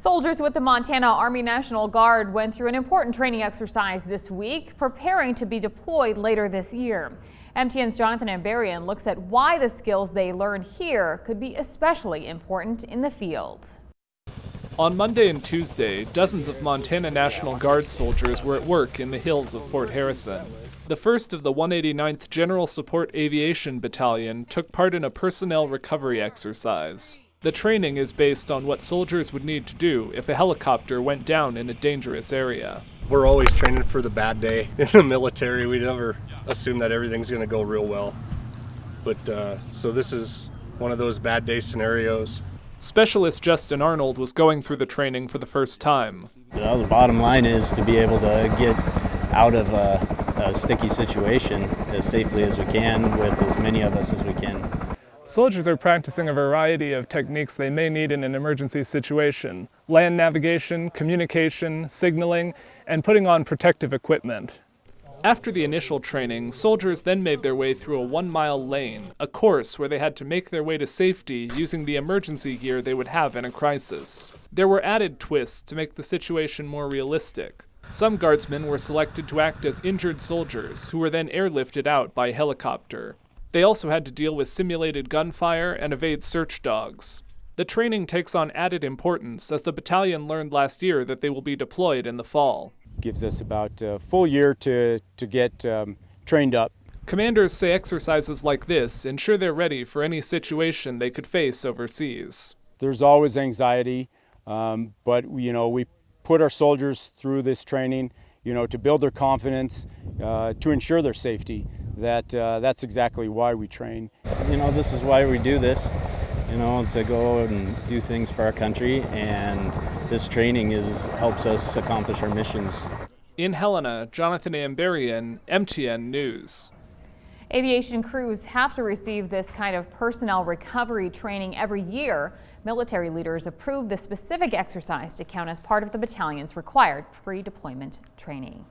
Soldiers with the Montana Army National Guard went through an important training exercise this week, preparing to be deployed later this year. MTN's Jonathan Ambarian looks at why the skills they learned here could be especially important in the field. On Monday and Tuesday, dozens of Montana National Guard soldiers were at work in the hills of Fort Harrison. The first of the 189th General Support Aviation Battalion took part in a personnel recovery exercise. The training is based on what soldiers would need to do if a helicopter went down in a dangerous area. We're always training for the bad day in the military. We never assume that everything's going to go real well. But so this is one of those bad day scenarios. Specialist Justin Arnold was going through the training for the first time. Well, the bottom line is to be able to get out of a sticky situation as safely as we can with as many of us as we can. Soldiers are practicing a variety of techniques they may need in an emergency situation: land navigation, communication, signaling, and putting on protective equipment. After the initial training, soldiers then made their way through a 1-mile lane, a course where they had to make their way to safety using the emergency gear they would have in a crisis. There were added twists to make the situation more realistic. Some guardsmen were selected to act as injured soldiers, who were then airlifted out by helicopter. They also had to deal with simulated gunfire and evade search dogs. The training takes on added importance as the battalion learned last year that they will be deployed in the fall. Gives us about a full year to get trained up. Commanders say exercises like this ensure they're ready for any situation they could face overseas. There's always anxiety, but we put our soldiers through this training, to build their confidence, to ensure their safety. That's exactly why we train. This is why we do this, to go and do things for our country, and this training helps us accomplish our missions. In Helena, Jonathan Ambarian, MTN News. Aviation crews have to receive this kind of personnel recovery training every year. Military leaders approved the specific exercise to count as part of the battalion's required pre-deployment training.